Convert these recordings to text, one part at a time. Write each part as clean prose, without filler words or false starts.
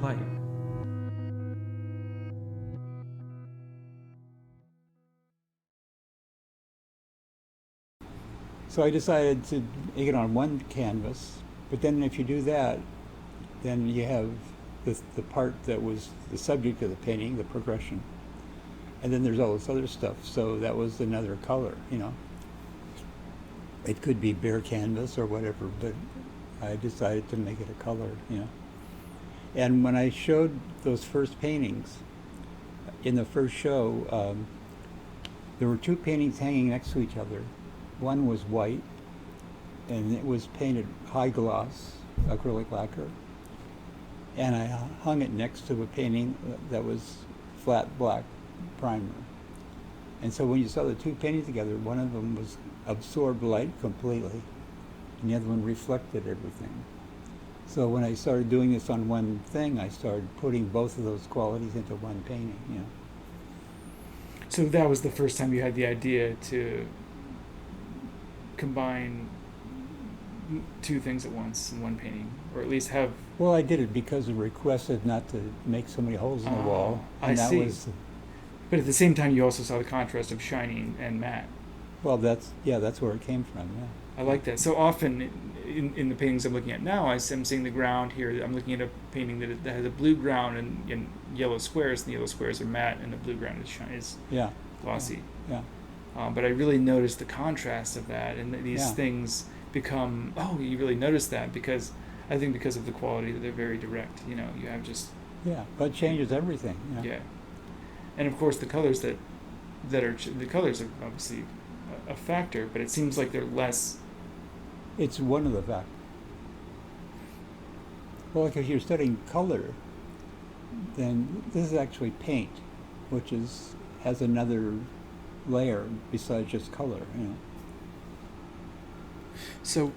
light. So I decided to make it on one canvas, but then if you do that, then you have the part that was the subject of the painting, the progression, and then there's all this other stuff. So that was another color, you know. It could be bare canvas or whatever, but I decided to make it a color, you know. And when I showed those first paintings in the first show, there were two paintings hanging next to each other. One was white, and it was painted high gloss acrylic lacquer. And I hung it next to a painting that was flat black primer. And so when you saw the two paintings together, one of them was absorbed light completely, and the other one reflected everything. So when I started doing this on one thing, I started putting both of those qualities into one painting, you know. So that was the first time you had the idea to combine two things at once in one painting, or at least have... Well, I did it because it requested not to make so many holes in the wall. And I see. But at the same time, you also saw the contrast of shiny and matte. Well, that's where it came from, yeah. I like that. So often in the paintings I'm looking at now, I'm seeing the ground here. I'm looking at a painting that has a blue ground and yellow squares, and the yellow squares are matte, and the blue ground is yeah. glossy. Yeah. But I really noticed the contrast of that, and these things become, you really notice that, because I think because of the quality that they're very direct. You know, you have just... Yeah, but it changes everything. Yeah. And of course the colors the colors are obviously a factor, but it seems like they're less... It's one of the factors. Well, like if you're studying color, then this is actually paint, which has another layer besides just color, you know. So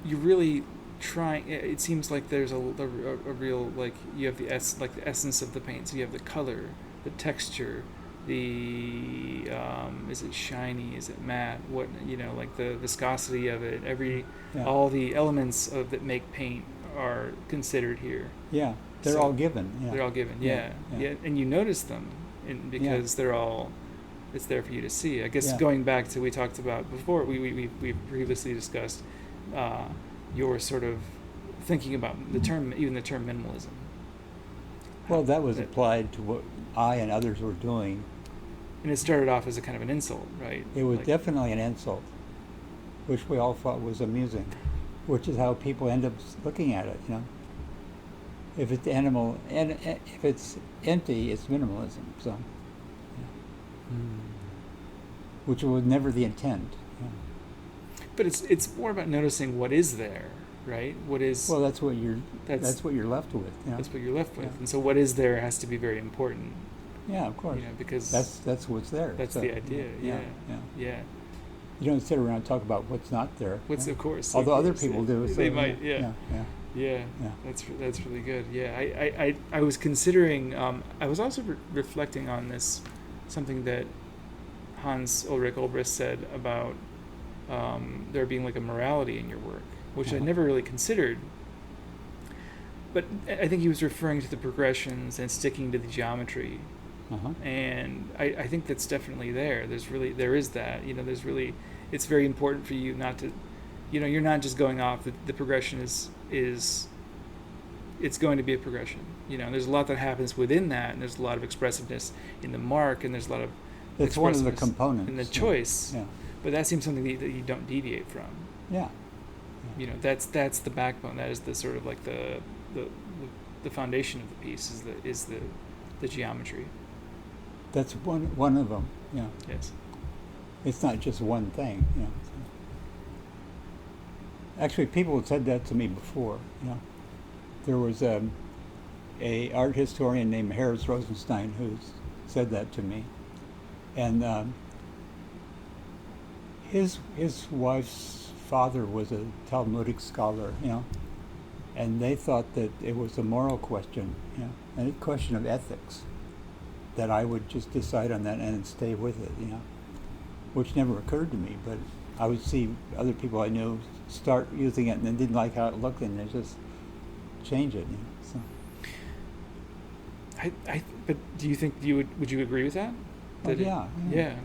you really trying... It seems like there's a real, like, you have the essence of the paint. So you have the color, the texture, the is it shiny, is it matte, what, you know, like the viscosity of it, all the elements that make paint are considered here. Yeah, they're all given. Yeah. They're all given. Yeah. And you notice them because they're all... It's there for you to see. I guess going back to, we talked about before, we previously discussed your sort of thinking about the term minimalism. Well, that was applied to what I and others were doing. And it started off as a kind of an insult, right? It was definitely an insult, which we all thought was amusing, which is how people end up looking at it, you know. If it's animal, and if it's empty, it's minimalism. So, which was never the intent. Yeah. But it's more about noticing what is there, right? What is... Well, that's what you're left with. You know? That's what you're left with, and so what is there has to be very important. Yeah, of course. You know, because that's what's there. That's the idea. Yeah. You don't sit around and talk about what's not there. Of course. Although other people do. They might. Yeah. That's really good. Yeah. I was considering. I was also reflecting on this, something that Hans Ulrich Obrist said about there being like a morality in your work, which I never really considered. But I think he was referring to the progressions and sticking to the geometry. And I think that's definitely there. There is that, you know, it's very important for you not to, you know, you're not just going off, the progression is it's going to be a progression. You know, there's a lot that happens within that, and there's a lot of expressiveness in the mark, and there's a lot of it's one of the components. In the choice. Yeah. But that seems something that you don't deviate from. Yeah. You know, that's the backbone. That is the sort of like the foundation of the piece is the geometry. That's one of them. Yeah. Yes. It's not just one thing. You know. Actually, people had said that to me before. You know, there was a art historian named Harris Rosenstein who said that to me, and his wife's father was a Talmudic scholar. You know, and they thought that it was a moral question. You know, a question of ethics. That I would just decide on that and stay with it, you know, which never occurred to me. But I would see other people I knew start using it and then didn't like how it looked, and they just change it. You know, so. But do you think would you agree with that? Yeah.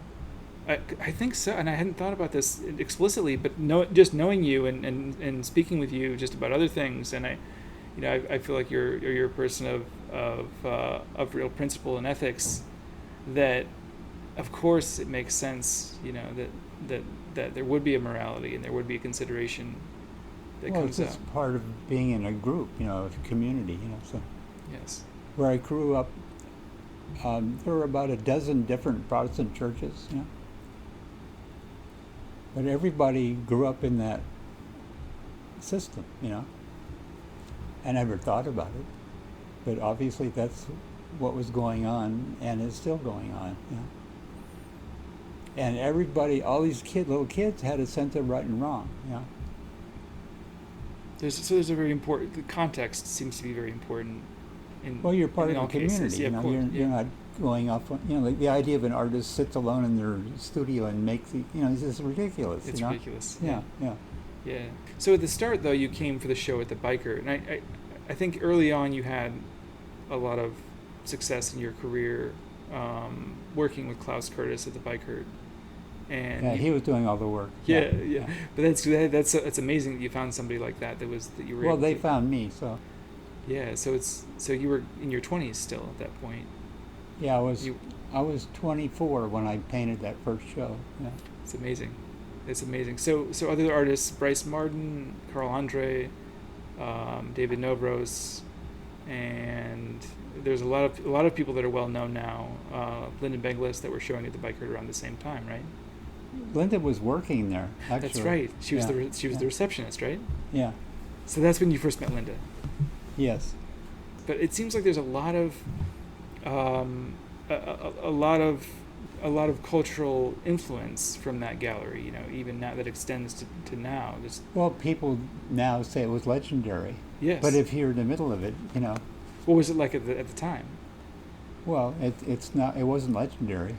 I think so, and I hadn't thought about this explicitly, but just knowing you and speaking with you just about other things, and I feel like you're a person of real principle and ethics. That, of course, it makes sense, that there would be a morality and there would be a consideration that comes it's out. just part of being in a group, a community, So Yes. where I grew up, there were about a dozen different Protestant churches, but everybody grew up in that system, I never thought about it, but obviously that's what was going on and is still going on, And everybody, all these little kids had a sense of right and wrong, There's a very important, the context seems to be very important. You're part of the community, cases. Yeah, you're not going off on, like the idea of an artist sits alone in their studio and makes it's just ridiculous. It's ridiculous. Yeah. So at the start, though, you came for the show at the Bykert, and I think early on you had a lot of success in your career working with Klaus Curtis at the Bykert. And he was doing all the work. Yeah. But that's amazing that you found somebody like that you were. Well, they found me, so. Yeah, so you were in your 20s still at that point. Yeah, I was 24 when I painted that first show. Yeah. It's amazing. So other artists, Bryce Martin, Carl Andre, David Novros, and there's a lot of people that are well known now. Lyndon Beglis that were showing at the Bykert around the same time, right? Linda was working there, actually. That's right. She was the receptionist, right? Yeah. So that's when you first met Linda. Yes. But it seems like there's a lot of a lot of cultural influence from that gallery, even now that extends to now. Well, people now say it was legendary. Yes. But if you're in the middle of it, What was it like at the time? Well, it's not. It wasn't legendary,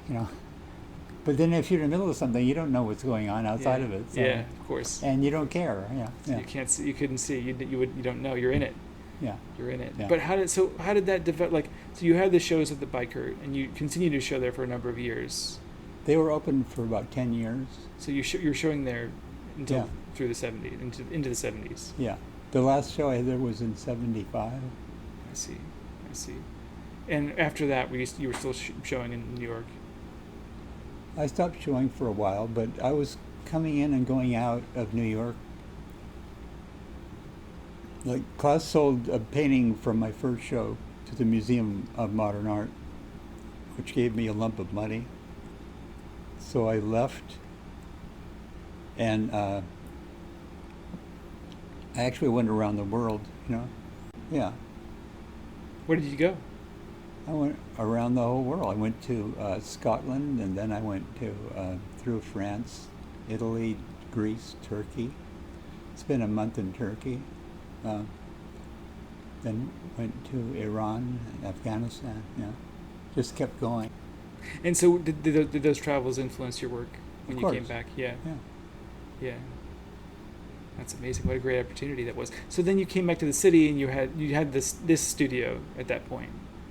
But then if you're in the middle of something, you don't know what's going on outside of it. So, yeah, of course. And you don't care. So you can't see. You couldn't see. You don't know. You're in it. Yeah. You're in it. Yeah. But how did that develop? So you had the shows at the Bykert, and you continued to show there for a number of years. They were open for about 10 years. So you're showing there until through the 70s, into the 70s. Yeah. The last show I had there was in 75. I see. And after that, you were still showing in New York? I stopped showing for a while, but I was coming in and going out of New York. Like, Klaus sold a painting from my first show to the Museum of Modern Art, which gave me a lump of money. So I left, and I actually went around the world, Yeah. Where did you go? I went around the whole world. I went to Scotland, and then I went to through France, Italy, Greece, Turkey. Spent a month in Turkey. Then went to Iran, Afghanistan. Just kept going. And so, did those travels influence your work when you came back? Yeah. That's amazing. What a great opportunity that was. So then you came back to the city, and you had this studio at that point.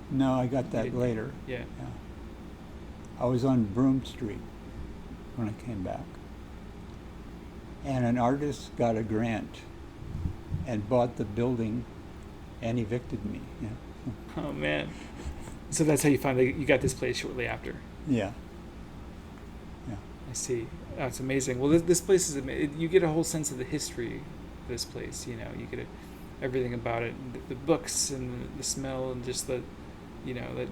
No, I got that later. Yeah. I was on Broome Street when I came back, and an artist got a grant and bought the building and evicted me. Oh man. So that's how you got this place shortly after. Yeah. I see. That's amazing. Well, this place is you get a whole sense of the history of this place. You get everything about it, the books and the smell and just that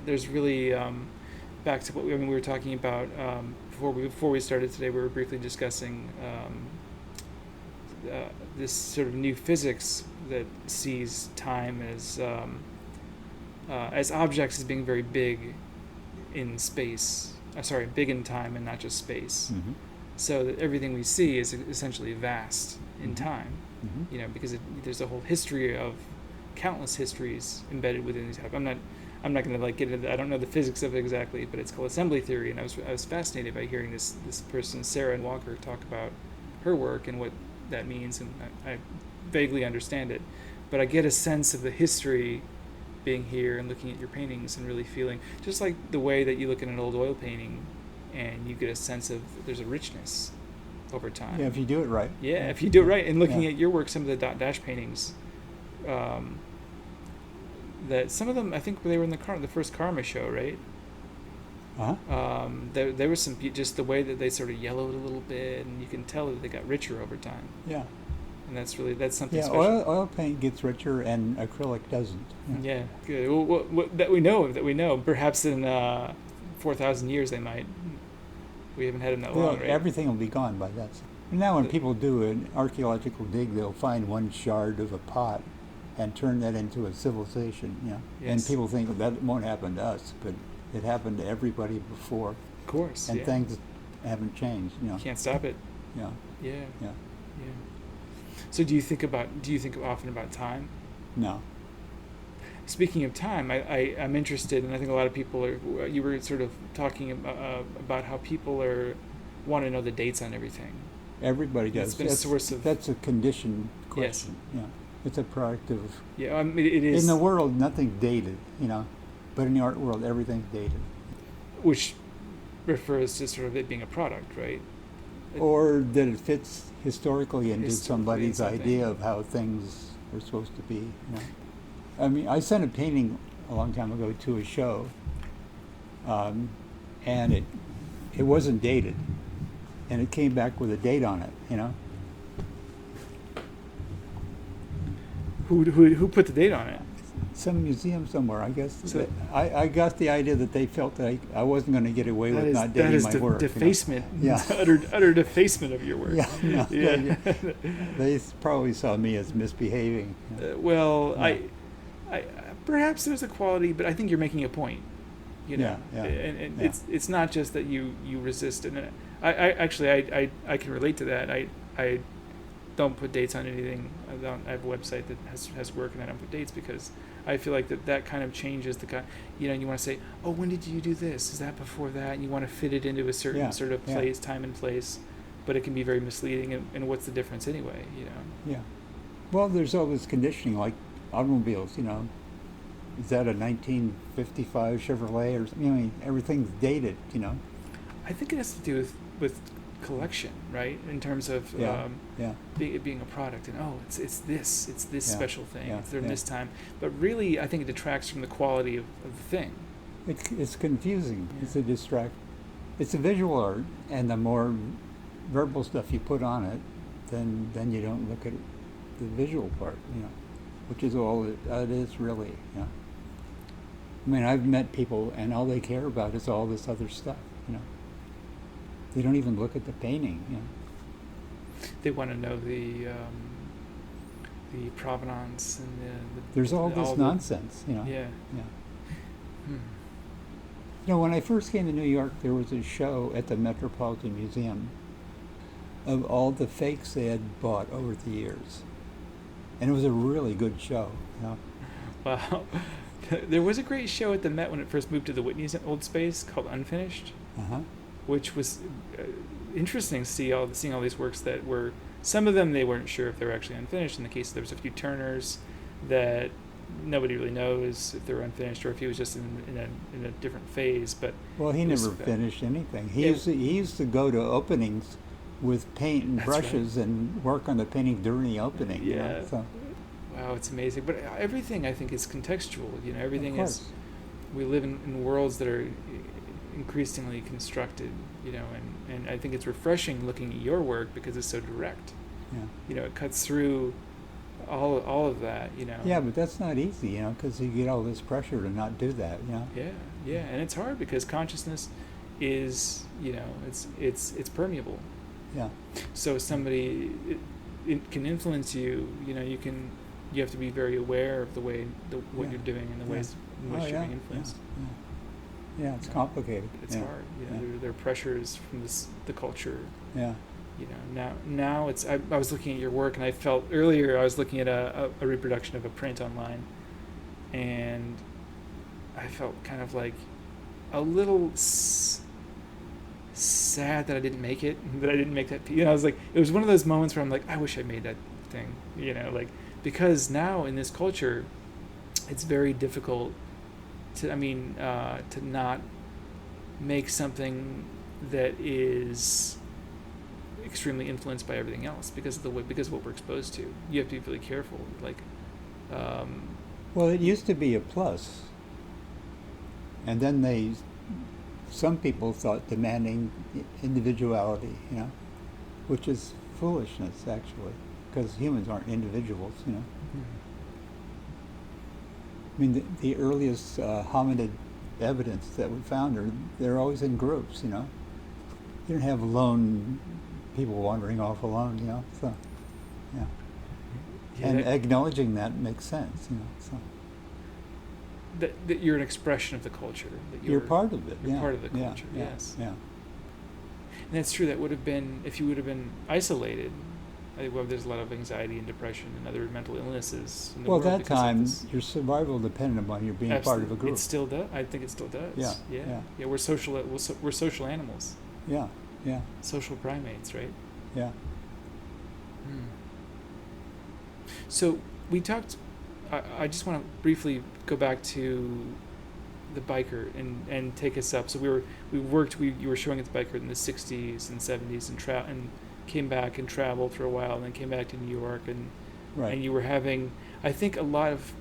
there's really back to what we were talking about before we started today. We were briefly discussing this sort of new physics that sees time as objects as being very big in space. Big in time and not just space. Mm-hmm. So that everything we see is essentially vast in time. Mm-hmm. Because there's a whole history of countless histories embedded within these. I'm not going to get into that. I don't know the physics of it exactly, but it's called assembly theory, and I was fascinated by hearing this person, Sarah Walker, talk about her work and what that means, and I vaguely understand it, but I get a sense of the history being here and looking at your paintings and really feeling, just like the way that you look at an old oil painting and you get a sense of there's a richness over time. Yeah, if you do it right. Yeah, if you do it right. And looking at your work, some of the dot dash paintings, that some of them, I think they were in the first Karma show, right? Uh-huh. There was some, just the way that they sort of yellowed a little bit, and you can tell that they got richer over time. Yeah. And that's something yeah, special. Oil paint gets richer and acrylic doesn't. Yeah, good. Well, what, that we know. Perhaps in 4,000 years they might. We haven't had them that long, right? Everything will be gone by that. Now when people do an archaeological dig, they'll find one shard of a pot and turn that into a civilization, you know. Yes. And people think that won't happen to us, but it happened to everybody before. Of course. And things haven't changed, you know. Can't stop it. Yeah. Yeah. Yeah. Yeah. So do you think often about time? No. Speaking of time, I'm interested, and I think a lot of people are. You were sort of talking about how people want to know the dates on everything. Everybody does. It's been a source of. That's a conditioned question. Yes. Yeah. It's a product of. Yeah, I mean, it is. In the world, nothing's dated, you know, but in the art world, everything's dated. Which refers to sort of it being a product, right? Or that it fits historically into Historically somebody's idea of how things are supposed to be. You know? I mean, I sent a painting a long time ago to a show, and it wasn't dated, and it came back with a date on it. You know. Who put the date on it? Some museum somewhere, I guess. So I got the idea that they felt that I wasn't going to get away with not dating my work. Defacement. You know? Yeah. utter defacement of your work. Yeah. No, Yeah. They probably saw me as misbehaving. You know? Well, Yeah. I perhaps there's a quality, but I think you're making a point. You know, Yeah. and Yeah. it's not just that you resist, and I actually I can relate to that. I don't put dates on anything. I have a website that has work, and I don't put dates because I feel like that kind of changes the kind. You know, you want to say, oh, when did you do this? Is that before that? And you want to fit it into a certain sort of place, time and place, but it can be very misleading. And what's the difference anyway? You know. Yeah. Well, there's all this conditioning, like automobiles. You know, is that a 1955 Chevrolet or something? I mean, everything's dated. You know. I think it has to do with collection, right? In terms of it being a product, and it's this special thing. It's during this time, but really, I think it detracts from the quality of the thing. It's confusing. Yeah. It's a distract. It's a visual art, and the more verbal stuff you put on it, then you don't look at the visual part. You know, which is all it is really. You know. I mean, I've met people, and all they care about is all this other stuff. You know. They don't even look at the painting. You know. They want to know the provenance and there's all this nonsense. You know. Yeah. Yeah. Hmm. You know, when I first came to New York, there was a show at the Metropolitan Museum of all the fakes they had bought over the years, and it was a really good show. You know. Wow. There was a great show at the Met when it first moved to the Whitney's old space called Unfinished. Uh-huh. Which was interesting to see seeing all these works that were, some of them they weren't sure if they were actually unfinished. In the case, there was a few Turners that nobody really knows if they were unfinished or if he was just in a different phase. But well, he never finished anything. He used to go to openings with paint and brushes and work on the painting during the opening. Yeah. You know, so. Wow, it's amazing. But everything I think is contextual. You know, everything is. We live in worlds that are increasingly constructed, you know, and I think it's refreshing looking at your work because it's so direct. Yeah. You know, it cuts through all of that, you know. Yeah, but that's not easy, you know, because you get all this pressure to not do that, you know. Yeah, and it's hard because consciousness is, you know, it's permeable. Yeah. So somebody it can influence you. You know, you have to be very aware of what you're doing and the ways in which you're being influenced. Yeah, it's complicated. It's hard. You know, there are pressures from the culture. Yeah. You know, now it's. I was looking at your work, and I felt earlier I was looking at a reproduction of a print online, and I felt kind of like a little sad that I didn't make it. That I didn't make that. You know, I was like, it was one of those moments where I'm like, I wish I made that thing. You know, like because now in this culture, it's very difficult to not make something that is extremely influenced by everything else because of what we're exposed to. You have to be really careful. Well, it used to be a plus, and then some people thought demanding individuality, which is foolishness actually, because humans aren't individuals, Mm-hmm. I mean, the earliest hominid evidence that we found they're always in groups, You don't have lone people wandering off alone, So, yeah. Yeah, And acknowledging that makes sense, So that you're an expression of the culture. That you're part of it. You're Yeah. part of the Yeah, culture. yeah, Yes. Yeah. And that's true. That would have been if you would have been isolated. I think there's a lot of anxiety and depression and other mental illnesses in the Well, at world that because of time, this. your survival depended upon your being part of a group. It still does. I think it still does. Yeah, Yeah. yeah. We're social. We're social animals. Yeah, yeah, Social primates, right? yeah. So we talked. I just want to briefly go back to the Bykert and take us up. So you were showing at the Bykert in the 60s and 70s and came back and traveled for a while and then came back to New York and Right. and you were having, I think, a lot of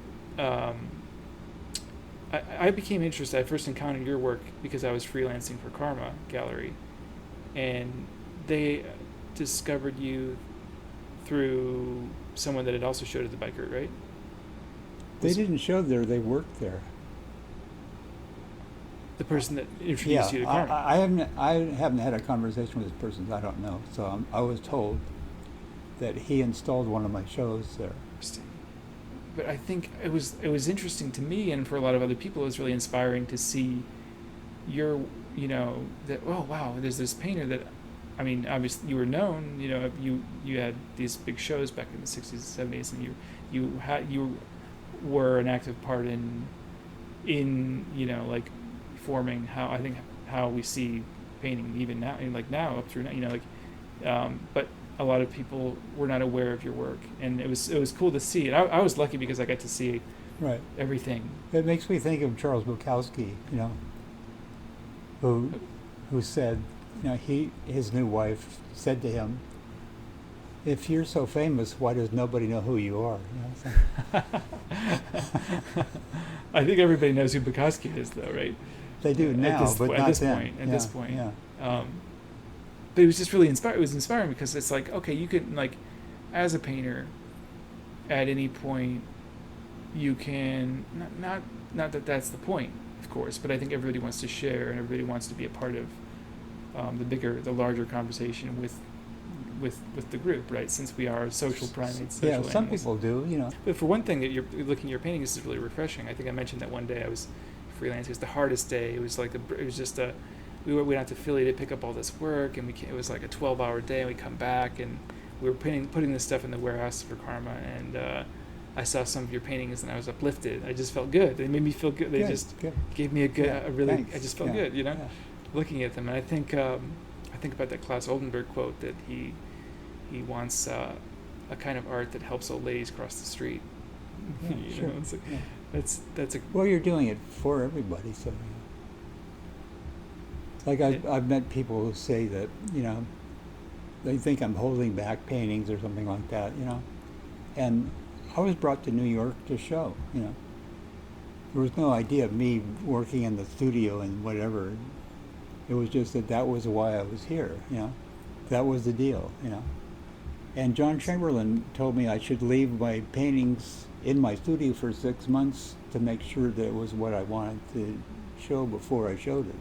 I became interested. I first encountered your work because I was freelancing for Karma Gallery, and they discovered you through someone that had also showed at the Bykert, right? They didn't show there, they worked there. The person that introduced you to Karma. I haven't had a conversation with this person, I don't know. So I was told that he installed one of my shows there. Interesting. But I think it was interesting to me, and for a lot of other people, it was really inspiring to see that, oh wow, there's this painter that, I mean, obviously you were known, you had these big shows back in the 60s and 70s, and you were an active part in forming how we see painting even now, and now up through now, but a lot of people were not aware of your work, and it was cool to see it. I was lucky because I got to see Right. everything. It makes me think of Charles Bukowski, who said, his new wife said to him, "If you're so famous, why does nobody know who you are?" I think everybody knows who Bukowski is, though, right? They do now, but not then. At this point. Yeah. But it was just really inspiring. It was inspiring because it's like, okay, you can, as a painter, at any point, you can not that that's the point, of course, but I think everybody wants to share and everybody wants to be a part of the larger conversation with the group, right? Since we are social primates, social animals. Some people do, But for one thing, that you're looking at your painting, this is really refreshing. I think I mentioned that one day I was freelancing. It was the hardest day. It was we went out to Philly to pick up all this work, and it was like a 12-hour day, and we come back, and we were putting this stuff in the warehouse for Karma, and I saw some of your paintings, and I was uplifted. I just felt good. They made me feel good. They gave me I just felt good, looking at them. And I think about that Klaus Oldenburg quote that he wants a kind of art that helps old ladies cross the street. Yeah, sure. It's like, that's a well, you're doing it for everybody, so. I've met people who say that, they think I'm holding back paintings or something like that, And I was brought to New York to show, There was no idea of me working in the studio and whatever. It was just that was why I was here, That was the deal, And John Chamberlain told me I should leave my paintings in my studio for 6 months to make sure that it was what I wanted to show before I showed it,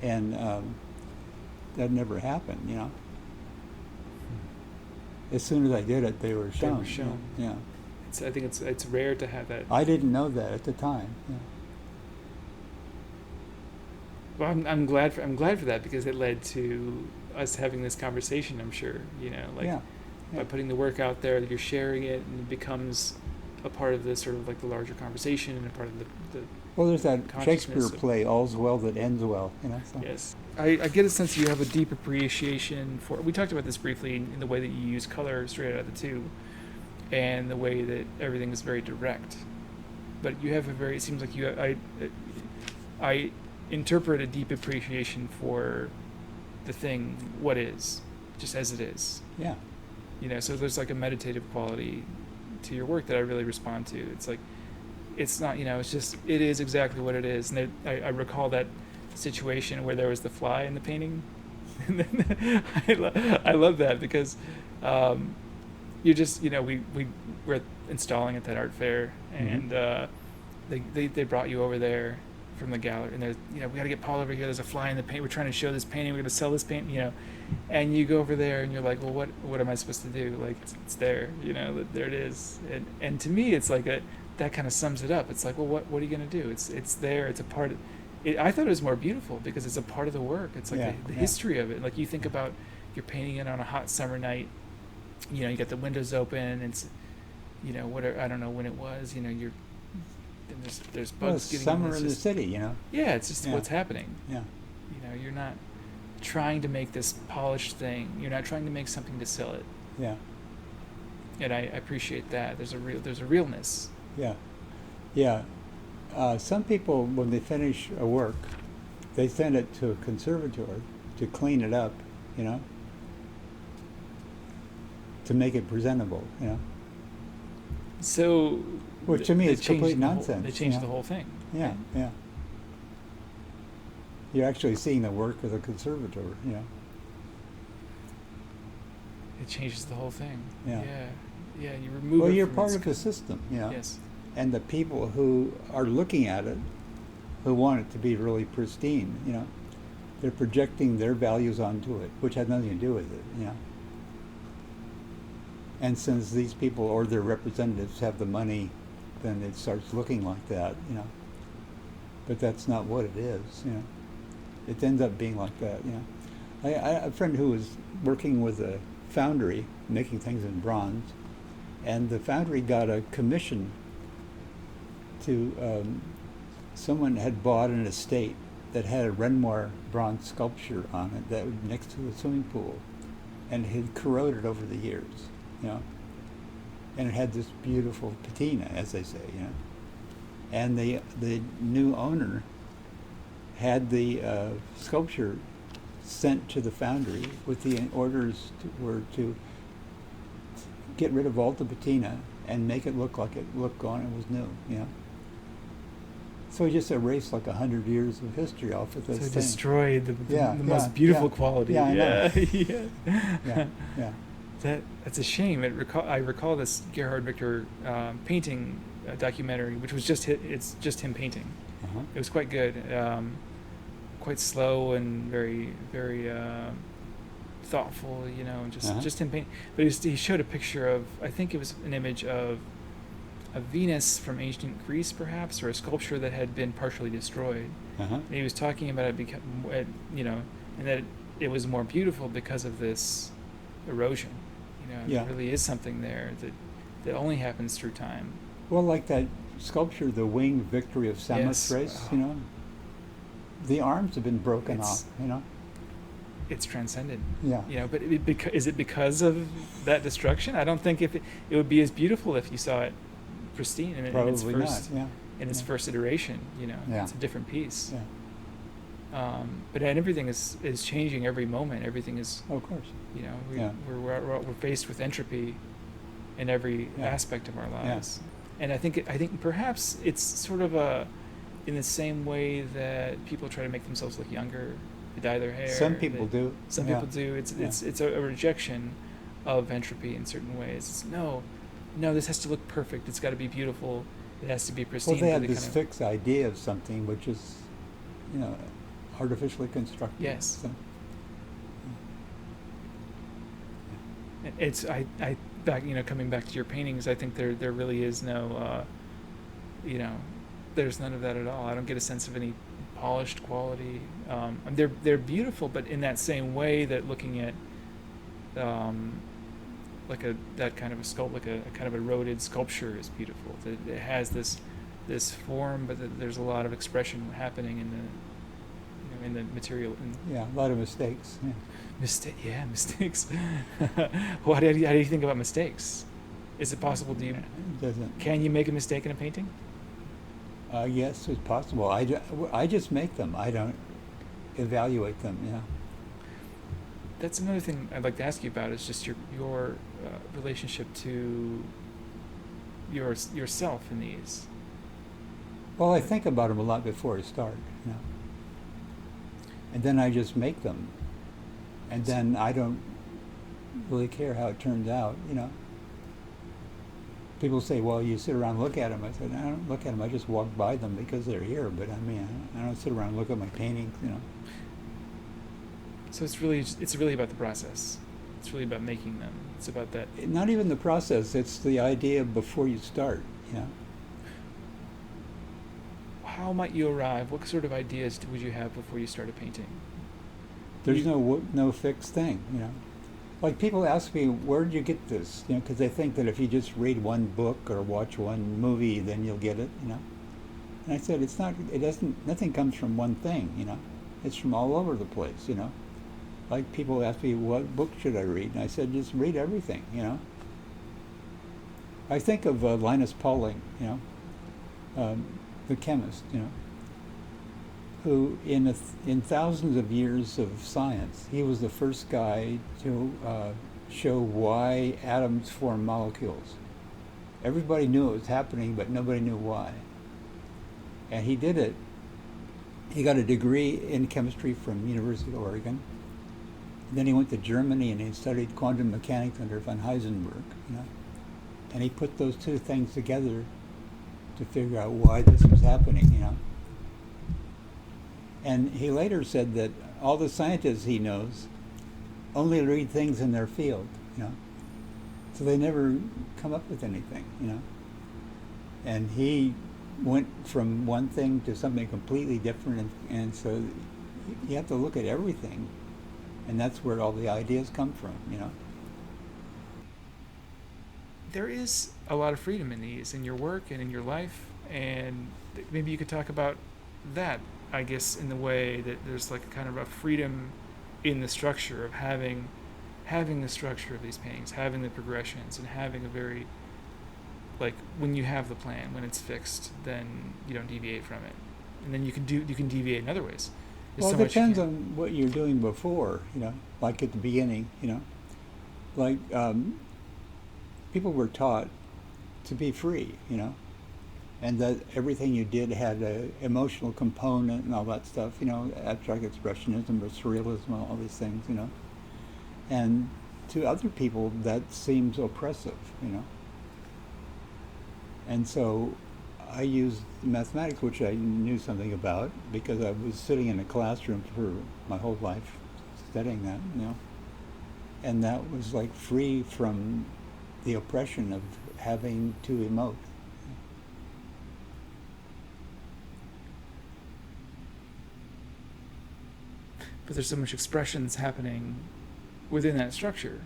And that never happened, As soon as I did it, they were shown. They were shown. Yeah. I think it's rare to have that. I didn't know that at the time. Yeah. Well, I'm glad for that because it led to us having this conversation. I'm sure, by putting the work out there, you're sharing it, and it becomes a part of the sort of the larger conversation and a part of the Well, there's that Shakespeare play, "All's Well That Ends Well." So. Yes, I get a sense you have a deep appreciation for. We talked about this briefly in the way that you use color straight out of the tube, and the way that everything is very direct. but you have a very. It seems like you. I interpret a deep appreciation for the thing, what is, just as it is. Yeah. So there's like a meditative quality to your work that I really respond to. It's like, it's not, it's just, it is exactly what it is. And I recall that situation where there was the fly in the painting. And then I love that because you're just, we were installing at that art fair, and they brought you over there from the gallery, and there's, we got to get Paul over here. There's a fly in the paint. We're trying to show this painting. We're going to sell this paint, and you go over there and you're like, well, what am I supposed to do? Like, it's there, there it is. And to me, it's like that kind of sums it up. It's like, well, what are you going to do? It's there. It's a part of it. I thought it was more beautiful because it's a part of the work. It's like the history of it. Like, you think about, you're painting it on a hot summer night, you got the windows open, and it's, whatever, I don't know when it was, you're, and there's bugs getting summer in the city, Yeah, it's just what's happening. Yeah. You're not trying to make this polished thing. You're not trying to make something to sell it. Yeah. And I appreciate that. There's a realness. Yeah. Yeah. Some people, when they finish a work, they send it to a conservator to clean it up, to make it presentable, So, which to me is complete nonsense. They changed the whole thing. Yeah, right? yeah. You're actually seeing the work of the conservator, It changes the whole thing. Yeah. Yeah, you remove well, it you're from part its of the system, Yes. And the people who are looking at it, who want it to be really pristine, they're projecting their values onto it, which has nothing to do with it, And since these people or their representatives have the money, then it starts looking like that, But that's not what it is, It ends up being like that, I a friend who was working with a foundry, making things in bronze, and the foundry got a commission to, someone had bought an estate that had a Renoir bronze sculpture on it that was next to a swimming pool, and it had corroded over the years, and it had this beautiful patina, as they say, and the new owner had the sculpture sent to the foundry with the orders to get rid of all the patina and make it look like it looked on it was new, So he just erased like 100 years of history off of this thing. Destroyed the most beautiful quality. Yeah, I know. Yeah. That's a shame. I recall this Gerhard Richter painting documentary, which was it's just him painting. Uh-huh. It was quite good, quite slow and very, very thoughtful, just him painting. But he showed a picture of, I think it was an image of a Venus from ancient Greece, perhaps, or a sculpture that had been partially destroyed. Uh-huh. And he was talking about it, and that it was more beautiful because of this erosion. There really is something there that only happens through time. Well, like that sculpture, the Winged Victory of Samothrace, the arms have been broken off, It's transcendent. Yeah. But is it because of that destruction? I don't think it would be as beautiful if you saw it pristine in its first first iteration. It's a different piece. Yeah. But everything is changing every moment. Everything is. Oh, of course. We're faced with entropy in every aspect of our lives, and I think perhaps it's sort of in the same way that people try to make themselves look younger, they dye their hair. Some people do. Some people do. It's a rejection of entropy in certain ways. It's no, this has to look perfect. It's got to be beautiful. It has to be pristine. Well, they have this fixed idea of something which is, artificially constructed. Yes. So. It's coming back to your paintings, I think there really is no, there's none of that at all. I don't get a sense of any polished quality. They're beautiful, but in that same way that looking at that kind of a sculpt, like a kind of eroded sculpture is beautiful. It has this form, but there's a lot of expression happening in the material. A lot of mistakes. Yeah. Mistakes. Well, how do you think about mistakes? Is it possible? Can you make a mistake in a painting? Yes, it's possible. I just make them. I don't evaluate them. Yeah. That's another thing I'd like to ask you about is just your relationship to yourself in these. Well, I think about them a lot before I start. You know. And then I just make them, and then I don't really care how it turns out. You know. People say, "Well, you sit around and look at them." I said, "I don't look at them. I just walk by them because they're here. But I mean, I don't sit around and look at my paintings. You know." So it's really about the process. It's really about making them. It's about that. Not even the process. It's the idea before you start. You know. How might you arrive? What sort of ideas would you have before you started painting? There's no fixed thing. You know. Like people ask me, where did you get this? You know, because they think that if you just read one book or watch one movie, then you'll get it. You know, and I said it's not. It doesn't. Nothing comes from one thing. You know, it's from all over the place. You know, like people ask me, what book should I read? And I said, just read everything. You know. I think of Linus Pauling. You know, the chemist. You know, who in thousands of years of science, he was the first guy to show why atoms form molecules. Everybody knew it was happening, but nobody knew why. And he did it. He got a degree in chemistry from University of Oregon. And then he went to Germany and he studied quantum mechanics under von Heisenberg. You know, and he put those two things together to figure out why this was happening. You know. And he later said that all the scientists he knows only read things in their field, you know. So they never come up with anything, you know. And he went from one thing to something completely different, and so you have to look at everything, and that's where all the ideas come from, you know. There is a lot of freedom in these, in your work and in your life, and maybe you could talk about that. I guess in the way that there's like kind of a freedom in the structure of having the structure of these paintings, having the progressions, and having a very, like, when you have the plan, when it's fixed, then you don't deviate from it, and then you can deviate in other ways. Well, it depends on what you're doing before, you know, like at the beginning, you know, like people were taught to be free, you know. And that everything you did had an emotional component and all that stuff, you know, abstract expressionism or surrealism, all these things, you know. And to other people, that seems oppressive, you know. And so I used mathematics, which I knew something about, because I was sitting in a classroom for my whole life studying that, you know. And that was like free from the oppression of having to emote. But there's so much expression that's happening within that structure,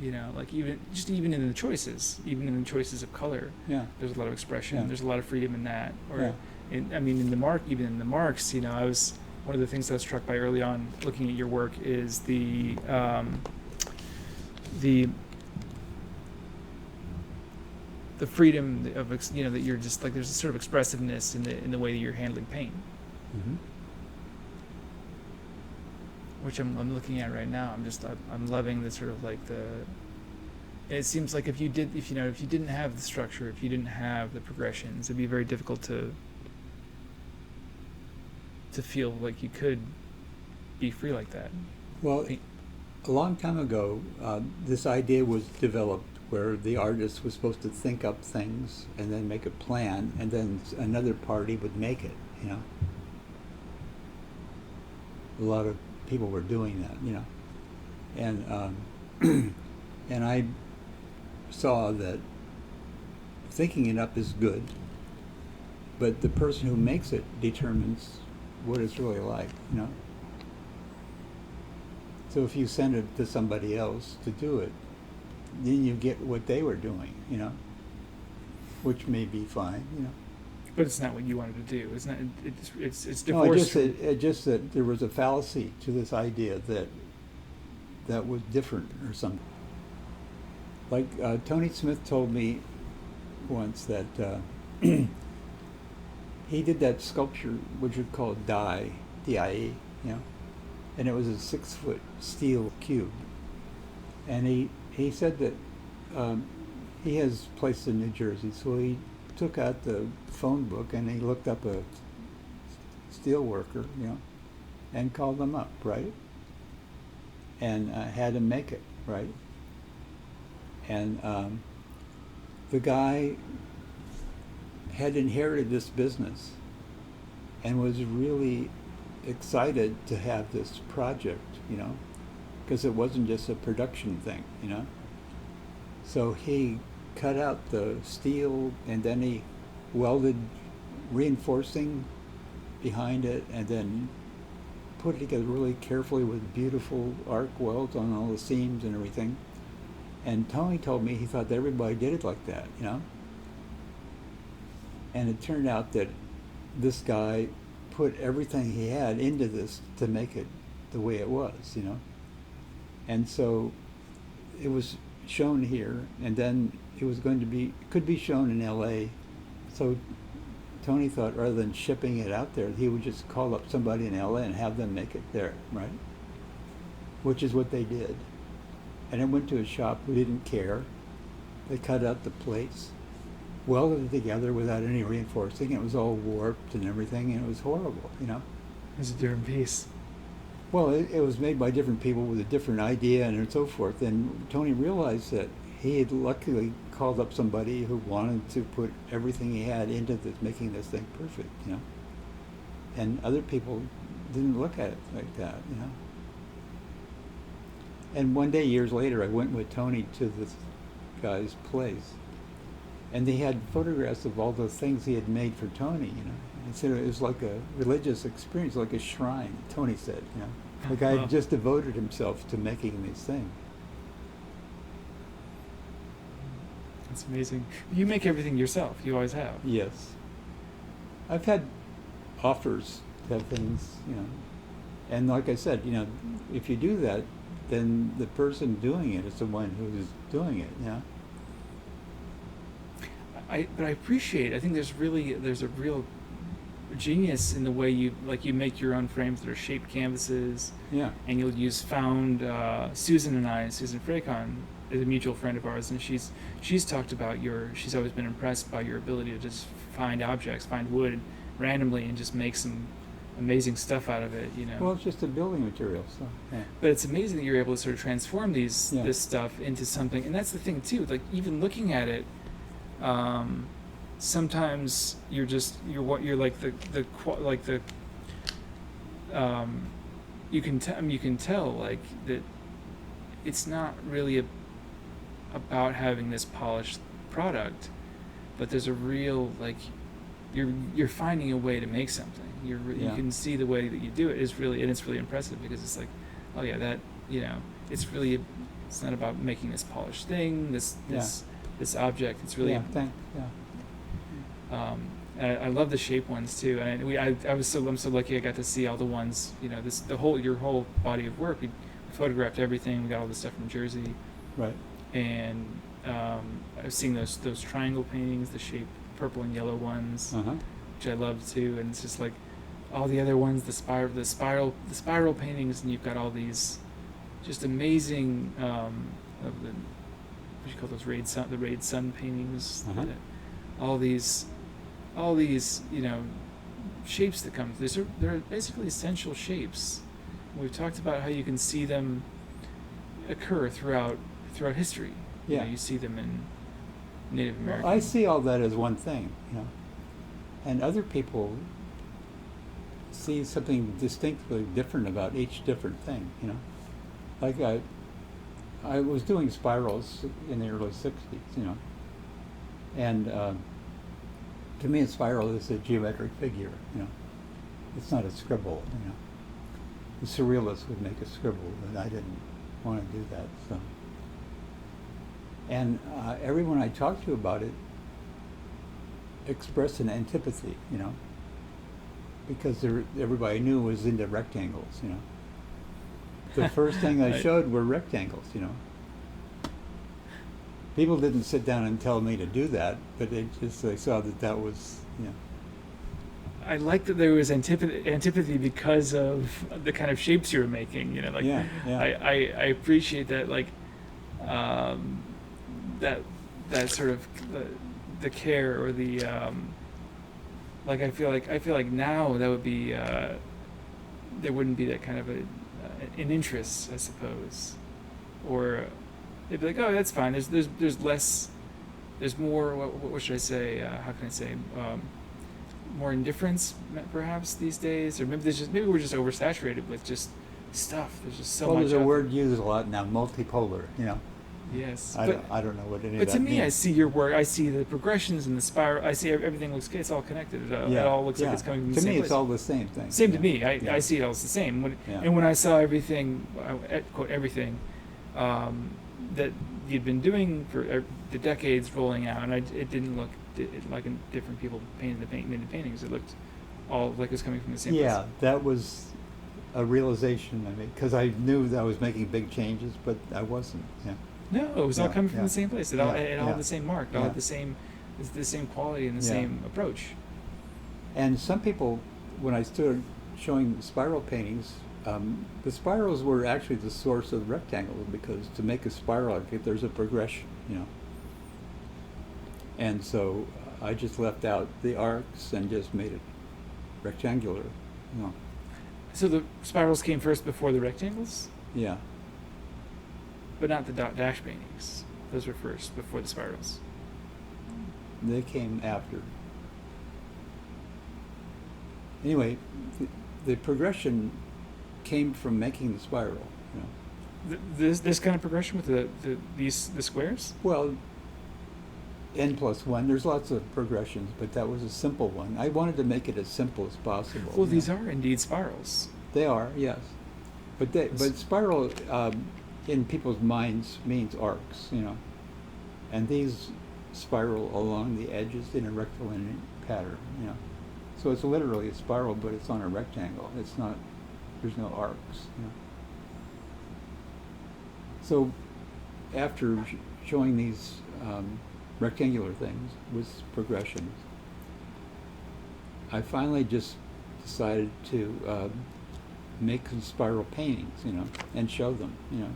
you know, like even in the choices of color. Yeah. There's a lot of expression. Yeah. There's a lot of freedom in that. Or, yeah. even in the marks, you know, one of the things I was struck by early on looking at your work is the freedom of, you know, that you're just like, there's a sort of expressiveness in the way that you're handling paint. Mm-hmm. Which I'm looking at right now. I'm loving the sort of like it seems like if you didn't have the structure, if you didn't have the progressions, it'd be very difficult to feel like you could be free like that. Well, a long time ago, this idea was developed where the artist was supposed to think up things and then make a plan, and then another party would make it, you know. A lot of people were doing that, you know, and and I saw that thinking it up is good, but the person who makes it determines what it's really like, you know. So if you send it to somebody else to do it, then you get what they were doing, you know, which may be fine, you know. But it's not what you wanted to do. It's not. It's divorced. No, just that there was a fallacy to this idea that was different or something. Like Tony Smith told me once that he did that sculpture, which was called die, D-I-E, you know, and it was a 6-foot steel cube. And he said that he has a place in New Jersey, so he took out the phone book and he looked up a steel worker, you know, and called them up, right? And had him make it, right? And the guy had inherited this business and was really excited to have this project, you know, because it wasn't just a production thing, you know. So he cut out the steel and then he welded reinforcing behind it and then put it together really carefully with beautiful arc welds on all the seams and everything. And Tony told me he thought that everybody did it like that, you know. And it turned out that this guy put everything he had into this to make it the way it was, you know. And so it was shown here, and then it was going to be, could be shown in LA. So Tony thought rather than shipping it out there, he would just call up somebody in LA and have them make it there, right? Which is what they did. And it went to a shop who didn't care. They cut out the plates, welded it together without any reinforcing. It was all warped and everything, and it was horrible, you know. It was a different piece. Well, it was made by different people with a different idea and so forth. And Tony realized that he had luckily called up somebody who wanted to put everything he had into this, making this thing perfect, you know. And other people didn't look at it like that, you know. And one day, years later, I went with Tony to this guy's place, and they had photographs of all the things he had made for Tony, you know. And so it was like a religious experience, like a shrine, Tony said, you know. The guy had just devoted himself to making these things. That's amazing. You make everything yourself. You always have. Yes. I've had offers to have things, you know. And like I said, you know, if you do that, then the person doing it is the one who's doing it, you know. But I appreciate. I think there's a real genius in the way you make your own frames that are shaped canvases. Yeah. And you'll use found. Susan Fracon is a mutual friend of ours, and she's talked about she's always been impressed by your ability to just find objects, find wood randomly, and just make some amazing stuff out of it, you know. Well, it's just a building material, so. Yeah. But it's amazing that you're able to sort of transform this stuff into something, and that's the thing too. Like even looking at it, sometimes you can tell like that it's not really about having this polished product, but there's a real like you're finding a way to make something. You can see the way that you do it is really, and it's really impressive because it's like, oh yeah, that, you know, it's not about making this polished thing, this object. It's really I love the shape ones too, and I'm so lucky I got to see all the ones, you know, your whole body of work. We photographed everything. We got all the stuff from Jersey, right? And I've seen those triangle paintings, the shape purple and yellow ones, which I love too. And it's just like all the other ones, the spiral paintings, and you've got all these just amazing what do you call those the raid sun paintings, all these you know shapes that come. They're basically essential shapes. We've talked about how you can see them occur throughout history. Yeah. You know, you see them in Native American. Well, I see all that as one thing, you know, and other people see something distinctly different about each different thing, you know. Like I was doing spirals in the early 60s, you know, and to me a spiral is a geometric figure, you know. It's not a scribble, you know. The surrealists would make a scribble, but I didn't want to do that, so. And everyone I talked to about it expressed an antipathy, you know, because everybody knew was into rectangles, you know. The first thing I showed were rectangles, you know. People didn't sit down and tell me to do that, but they saw that was, you know. I like that there was antipathy because of the kind of shapes you were making. You know, like Yeah, yeah. I appreciate that, like that sort of the care or the like I feel like now that would be there wouldn't be that kind of an interest, I suppose, or they'd be like, oh, that's fine. There's less, there's more. What should I say? How can I say? More indifference, perhaps these days, or maybe we're just oversaturated with just stuff. There's just so much. Well, there's a out word there. used a lot now, multipolar. You know. Yes, I don't know what any of but that to me, means. I see your work. I see the progressions and the spiral. I see everything looks. It's all connected. It all looks like it's coming from the to same me, place. it's all the same thing. Same yeah. to me. Yeah. I see it all as the same. Yeah. And when I saw everything, quote everything, that you'd been doing for the decades rolling out, and it didn't look like different people made the paintings. It looked all like it was coming from the same place. Yeah, that was a realization. I mean, because I knew that I was making big changes, but I wasn't. Yeah. No, it was all Yeah, coming from yeah. the same place. It all Yeah. had the same mark. It all Yeah. had the same quality and the Yeah. same approach. And some people, when I started showing spiral paintings, the spirals were actually the source of the rectangle, because to make a spiral, there's a progression, you know. And so I just left out the arcs and just made it rectangular, you know. So the spirals came first before the rectangles, Yeah. but not the dot dash paintings. Those were first before the spirals. They came after. Anyway, the progression came from making the spiral, you know. This kind of progression with the squares. Well, n+1. There's lots of progressions, but that was a simple one. I wanted to make it as simple as possible. Well, you these know. are indeed spirals. They are, yes. But spiral in people's minds means arcs, you know. And these spiral along the edges in a rectilinear pattern, you know. So it's literally a spiral, but it's on a rectangle. It's not, there's no arcs, you know. So after showing these rectangular things with progressions, I finally just decided to make some spiral paintings, you know, and show them, you know.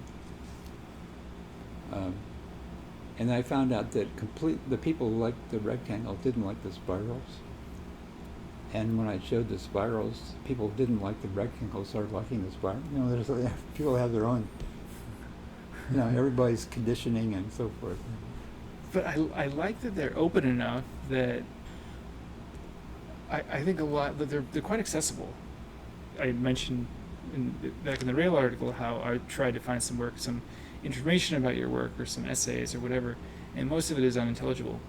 And I found out that the people who liked the rectangle didn't like the spirals. And when I showed the spirals, people who didn't like the rectangle started liking the spiral. You know, people have their own, you know, everybody's conditioning and so forth. But I like that they're open enough that I think a lot that they're quite accessible. I mentioned back in the Rail article how I tried to find some information about your work or some essays or whatever, and most of it is unintelligible.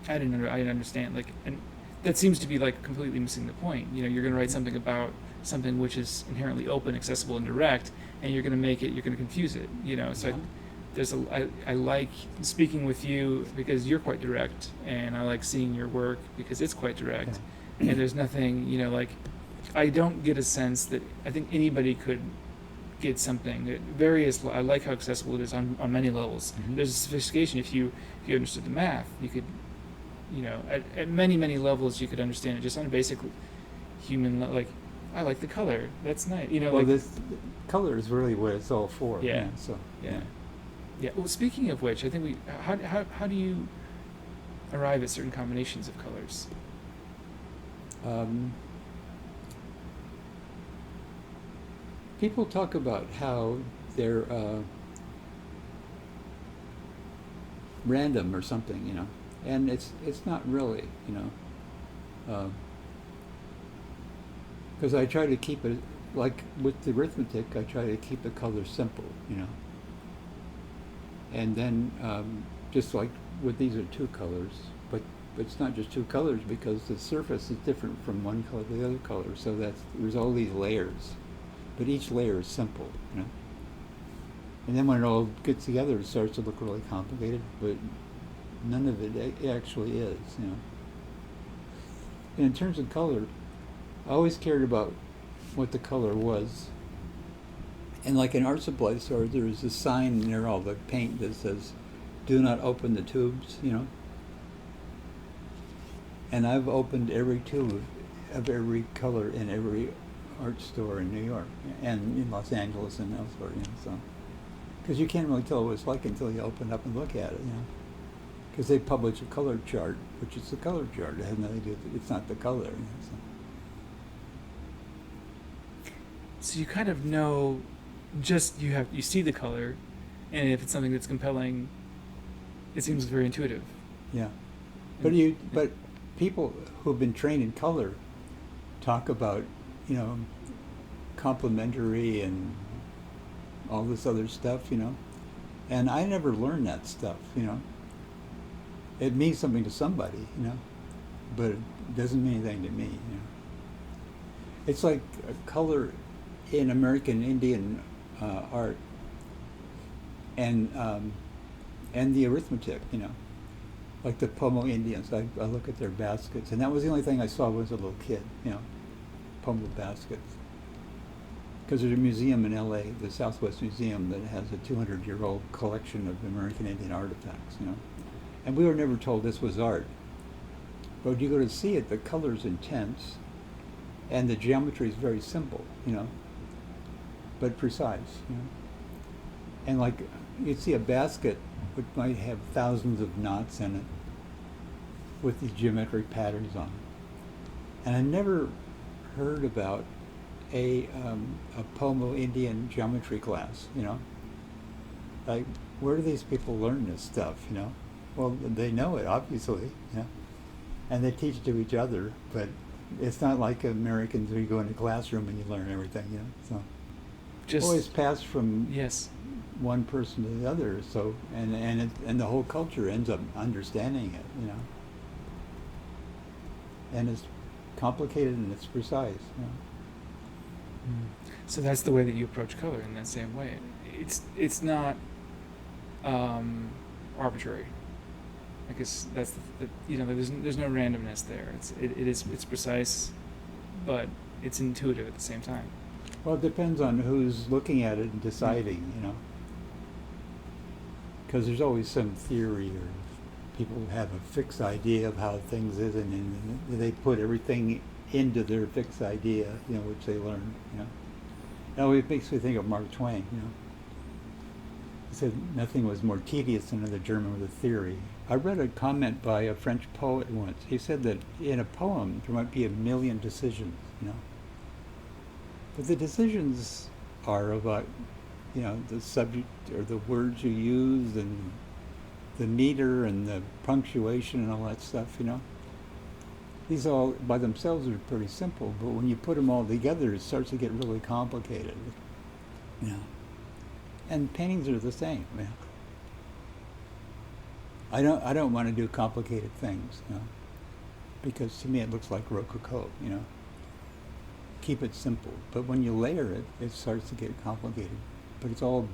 I didn't understand, like, and that seems to be like completely missing the point. You know, you're going to write something about something which is inherently open, accessible, and direct, and you're going to confuse it. You know, so I like speaking with you because you're quite direct, and I like seeing your work because it's quite direct. Okay. And there's nothing, you know, like, I don't get a sense that I think anybody could get something. I like how accessible it is on many levels. Mm-hmm. There's a sophistication. If you understood the math, you could, you know, at many levels you could understand it just on a basic human, like, I like the color. That's nice. You know, well, like, this color is really what it's all for. Yeah. Yeah. So. Yeah. Yeah. Well, speaking of which, I think how do you arrive at certain combinations of colors? People talk about how they're random or something, you know, and it's not really, you know, because I try to keep it, like with the arithmetic, I try to keep the color simple, you know, and then just like with these are two colors, but it's not just two colors because the surface is different from one color to the other color, so there's all these layers. But each layer is simple, you know. And then when it all gets together, it starts to look really complicated, but none of it actually is, you know. And in terms of color, I always cared about what the color was. And like in art supply stores, there's a sign near all the paint that says, "Do not open the tubes," you know. And I've opened every tube of every color in every art store in New York and in Los Angeles and elsewhere, so. Because you can't really tell what it's like until you open up and look at it, Because they publish a color chart, which is the color chart. It has nothing to do with it's not the color, so. So you kind of know, you see the color, and if it's something that's compelling, it seems very intuitive. Yeah, but people who've been trained in color talk about, complementary and all this other stuff, and I never learned that stuff, It means something to somebody, but it doesn't mean anything to me, It's like a color in American Indian art and the arithmetic, like the Pomo Indians. I look at their baskets, and that was the only thing I saw when I was a little kid, Pomo baskets. Because there's a museum in LA, the Southwest Museum, that has a 200-year-old collection of American Indian artifacts, And we were never told this was art. But when you go to see it, the color's intense, and the geometry is very simple, but precise, And like, you'd see a basket which might have thousands of knots in it with these geometric patterns on it. And I never heard about a Pomo Indian geometry class, Like, where do these people learn this stuff, Well, they know it, obviously, and they teach it to each other, but it's not like Americans where you go in a classroom and you learn everything, So Just always passed from yes. one person to the other, so and the whole culture ends up understanding it, And it's complicated and it's precise, So that's the way that you approach color, in that same way. It's not arbitrary. I guess that's there's no randomness there. It's precise, but it's intuitive at the same time. Well, it depends on who's looking at it and deciding, Because there's always some theory, or people have a fixed idea of how things is, and they put everything into their fixed idea, which they learned, Now it makes me think of Mark Twain, He said nothing was more tedious than the German with a theory. I read a comment by a French poet once. He said that in a poem there might be 1 million decisions, But the decisions are about, the subject or the words you use and the meter and the punctuation and all that stuff, These all by themselves are pretty simple, but when you put them all together, it starts to get really complicated. And paintings are the same. I don't want to do complicated things, because to me it looks like Rococo, Keep it simple. But when you layer it, it starts to get complicated. But it's all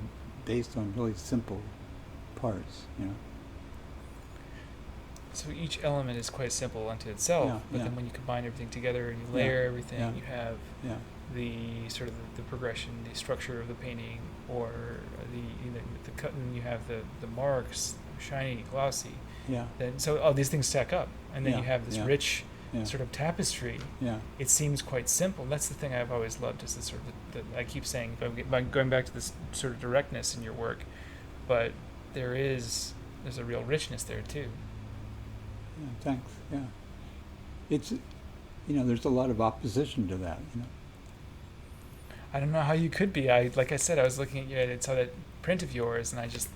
based on really simple parts, So each element is quite simple unto itself, but then when you combine everything together and you layer everything, you have the sort of the progression, the structure of the painting, or the cut, and you have the marks, shiny, glossy. Then so all these things stack up, and then you have this rich sort of tapestry. It seems quite simple. That's the thing I've always loved, is the sort of I keep saying, by going back to this sort of directness in your work, but there's a real richness there too. Thanks. It's, there's a lot of opposition to that, I don't know how you could be. Like I said, I was looking at you and saw that print of yours, and I just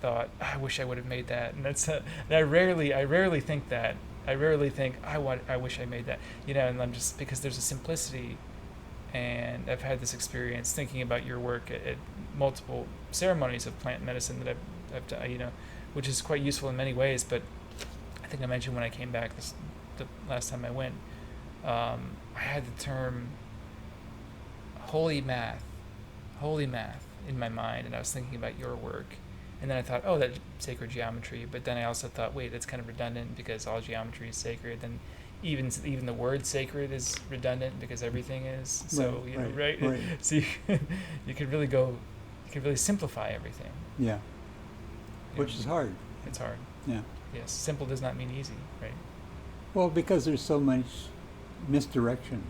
thought, I wish I would have made that. And that's I rarely think that. I rarely think I wish I made that. And I'm just, because there's a simplicity, and I've had this experience thinking about your work at multiple ceremonies of plant medicine that I've done, which is quite useful in many ways. But I think I mentioned when I came back the last time I went, I had the term holy math in my mind, and I was thinking about your work, and then I thought, oh, that's sacred geometry. But then I also thought, wait, that's kind of redundant, because all geometry is sacred. Then even the word sacred is redundant, because everything is. So right. So you could really simplify everything. Which is hard. It's hard. Yes, simple does not mean easy, right? Well, because there's so much misdirection,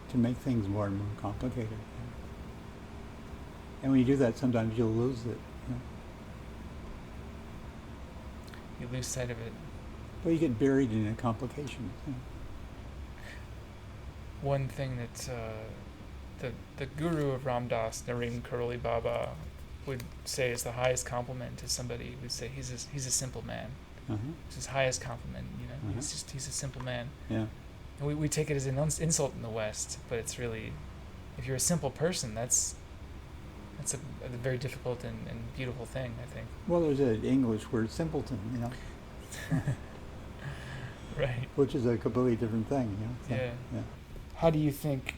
to make things more and more complicated. And when you do that, sometimes you'll lose it. You lose sight of it. Well, you get buried in a complication. One thing that the guru of Ram Dass, Nareem Karoli Baba, would say is the highest compliment to somebody. Would say he's a simple man. It's his highest compliment. He's a simple man. Yeah. And we take it as an insult in the West, but it's really, if you're a simple person, that's a very difficult and beautiful thing, I think. Well, there's an English word, simpleton, Right. Which is a completely different thing, So, yeah. How do you think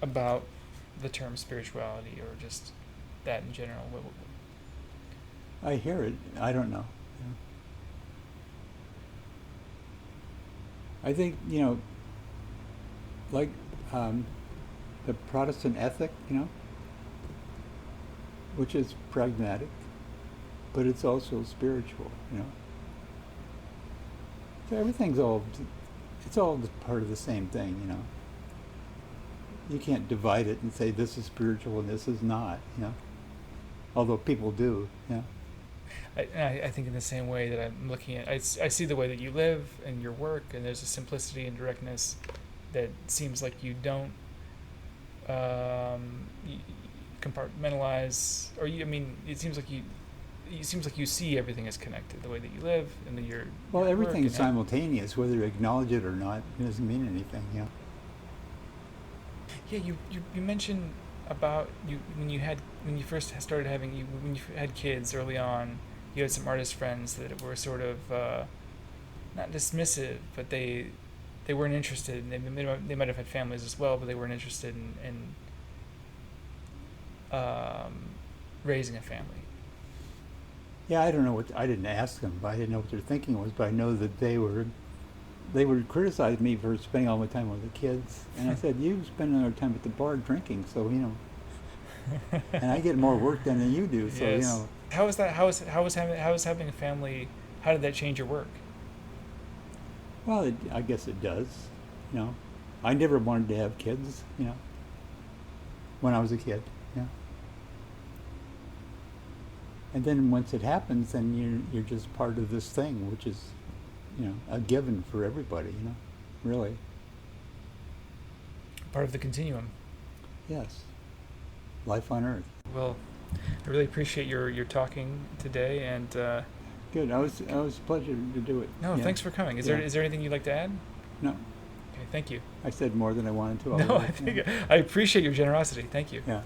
about the term spirituality, or just that in general? I hear it. I don't know. I think, like the Protestant ethic, which is pragmatic, but it's also spiritual, So everything's it's all part of the same thing, You can't divide it and say this is spiritual and this is not, Although people do, I think in the same way that I'm looking at, I see the way that you live and your work, and there's a simplicity and directness that seems like you don't compartmentalize, or it seems like you see everything as connected, the way that you live and that you're. Well, everything is simultaneous, whether you acknowledge it or not. It doesn't mean anything, Yeah, you mentioned about when you first started when you had kids early on, you had some artist friends that were sort of not dismissive, but they weren't interested. They might have had families as well, but they weren't interested in raising a family. Yeah, I don't know I didn't ask them, but I didn't know what their thinking was, but I know that they would criticize me for spending all my time with the kids, and I said, you spend all your time at the bar drinking, so and I get more work done than you do, so yes. How was that? How was having a family? How did that change your work? Well, I guess it does. I never wanted to have kids. When I was a kid. And then once it happens, then you're just part of this thing, which is, a given for everybody. Really. Part of the continuum. Yes. Life on Earth. Well, I really appreciate your talking today, and good. It was a pleasure to do it. No, thanks for coming. Is there anything you'd like to add? No. Okay, thank you. I said more than I wanted to. No, I appreciate your generosity. Thank you. Yeah.